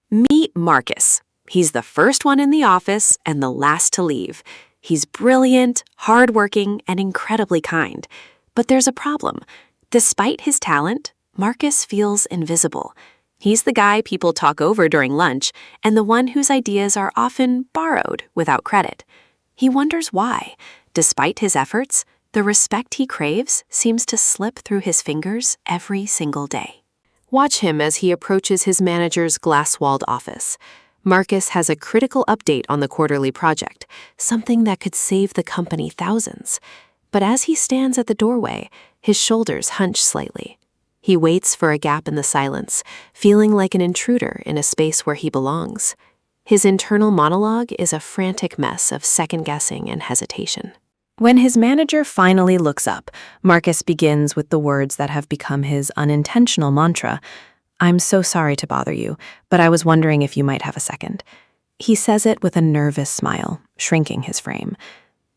Meet Marcus. He's the first one in the office and the last to leave. He's brilliant, hardworking, and incredibly kind. But there's a problem. Despite his talent, Marcus feels invisible. He's the guy people talk over during lunch and the one whose ideas are often borrowed without credit. He wonders why. Despite his efforts, the respect he craves seems to slip through his fingers every single day. Watch him as he approaches his manager's glass-walled office. Marcus has a critical update on the quarterly project, something that could save the company thousands. But as he stands at the doorway, his shoulders hunch slightly. He waits for a gap in the silence, feeling like an intruder in a space where he belongs. His internal monologue is a frantic mess of second-guessing and hesitation. When his manager finally looks up, Marcus begins with the words that have become his unintentional mantra. "I'm so sorry to bother you, but I was wondering if you might have a second." He says it with a nervous smile, shrinking his frame.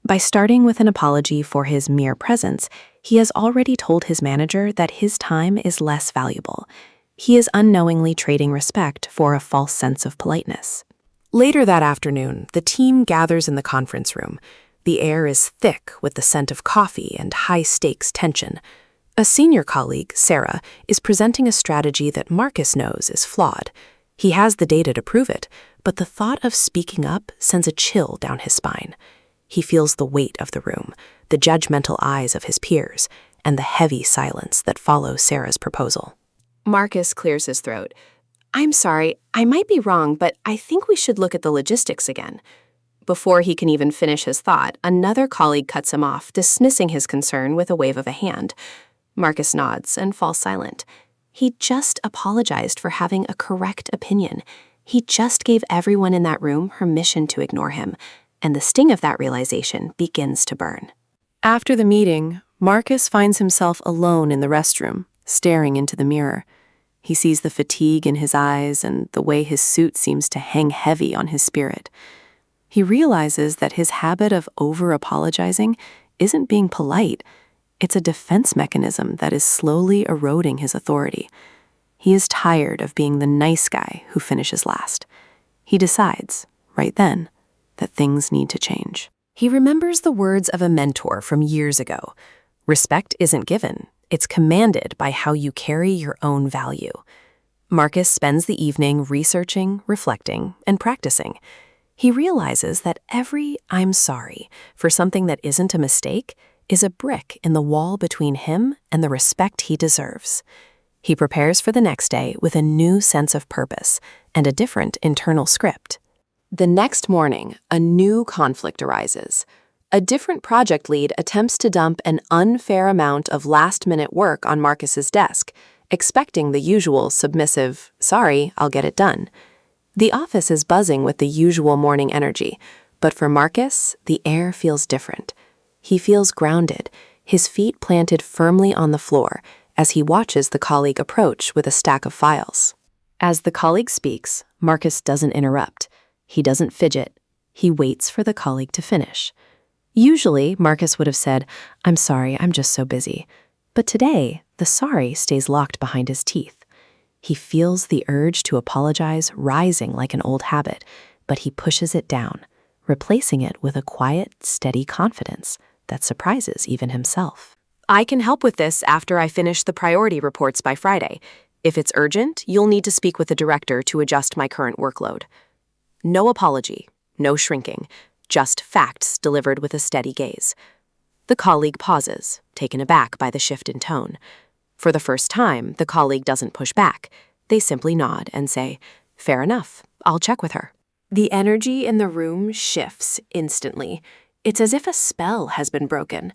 By starting with an apology for his mere presence, he has already told his manager that his time is less valuable. He is unknowingly trading respect for a false sense of politeness. Later that afternoon, the team gathers in the conference room. The air is thick with the scent of coffee and high-stakes tension. A senior colleague, Sarah, is presenting a strategy that Marcus knows is flawed. He has the data to prove it, but the thought of speaking up sends a chill down his spine. He feels the weight of the room, the judgmental eyes of his peers, and the heavy silence that follows Sarah's proposal. Marcus clears his throat. "I'm sorry, I might be wrong, but I think we should look at the logistics again." Before he can even finish his thought, another colleague cuts him off, dismissing his concern with a wave of a hand. Marcus nods and falls silent. He just apologized for having a correct opinion. He just gave everyone in that room permission to ignore him, and the sting of that realization begins to burn. After the meeting, Marcus finds himself alone in the restroom, staring into the mirror. He sees the fatigue in his eyes and the way his suit seems to hang heavy on his spirit. He realizes that his habit of over-apologizing isn't being polite. It's a defense mechanism that is slowly eroding his authority. He is tired of being the nice guy who finishes last. He decides, right then, that things need to change. He remembers the words of a mentor from years ago. Respect isn't given, it's commanded by how you carry your own value. Marcus spends the evening researching, reflecting, and practicing. He realizes that every "I'm sorry" for something that isn't a mistake is a brick in the wall between him and the respect he deserves. He prepares for the next day with a new sense of purpose and a different internal script. The next morning, a new conflict arises. A different project lead attempts to dump an unfair amount of last-minute work on Marcus's desk, expecting the usual submissive, "Sorry, I'll get it done." The office is buzzing with the usual morning energy, but for Marcus, the air feels different. He feels grounded, his feet planted firmly on the floor as he watches the colleague approach with a stack of files. As the colleague speaks, Marcus doesn't interrupt. He doesn't fidget. He waits for the colleague to finish. Usually, Marcus would have said, "I'm sorry, I'm just so busy." But today, the sorry stays locked behind his teeth. He feels the urge to apologize rising like an old habit, but he pushes it down, replacing it with a quiet, steady confidence that surprises even himself. "I can help with this after I finish the priority reports by Friday. If it's urgent, you'll need to speak with the director to adjust my current workload." No apology, no shrinking, just facts delivered with a steady gaze. The colleague pauses, taken aback by the shift in tone. For the first time, the colleague doesn't push back. They simply nod and say, "Fair enough, I'll check with her." The energy in the room shifts instantly. It's as if a spell has been broken.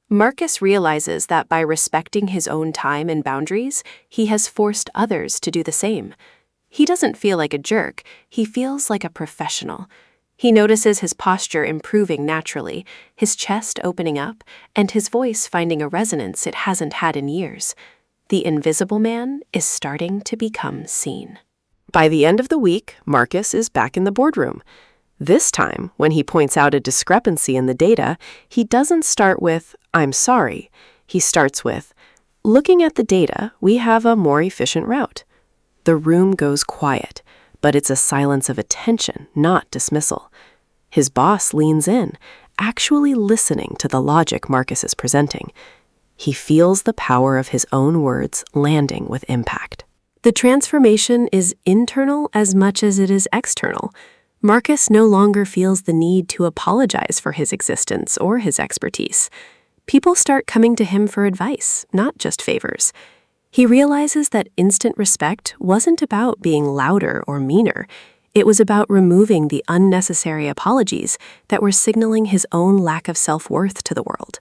Marcus realizes that by respecting his own time and boundaries, he has forced others to do the same. He doesn't feel like a jerk, he feels like a professional. He notices his posture improving naturally, his chest opening up, and his voice finding a resonance it hasn't had in years. The invisible man is starting to become seen. By the end of the week, Marcus is back in the boardroom. This time, when he points out a discrepancy in the data, he doesn't start with, "I'm sorry." He starts with, "Looking at the data, we have a more efficient route." The room goes quiet, but it's a silence of attention, not dismissal. His boss leans in, actually listening to the logic Marcus is presenting. He feels the power of his own words landing with impact. The transformation is internal as much as it is external. Marcus no longer feels the need to apologize for his existence or his expertise. People start coming to him for advice, not just favors. He realizes that instant respect wasn't about being louder or meaner. It was about removing the unnecessary apologies that were signaling his own lack of self-worth to the world.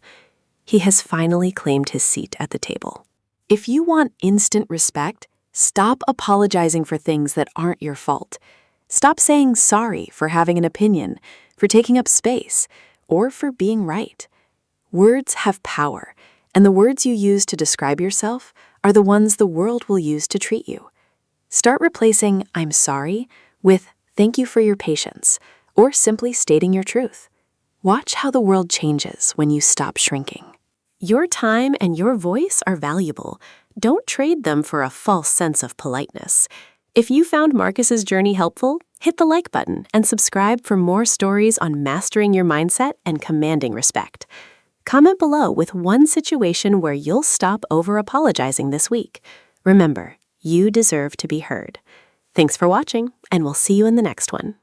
He has finally claimed his seat at the table. If you want instant respect, stop apologizing for things that aren't your fault. Stop saying sorry for having an opinion, for taking up space, or for being right. Words have power, and the words you use to describe yourself are the ones the world will use to treat you. Start replacing "I'm sorry" with "thank you for your patience," or simply stating your truth. Watch how the world changes when you stop shrinking. Your time and your voice are valuable. Don't trade them for a false sense of politeness. If you found Marcus's journey helpful, hit the like button and subscribe for more stories on mastering your mindset and commanding respect. Comment below with one situation where you'll stop over-apologizing this week. Remember, you deserve to be heard. Thanks for watching, and we'll see you in the next one.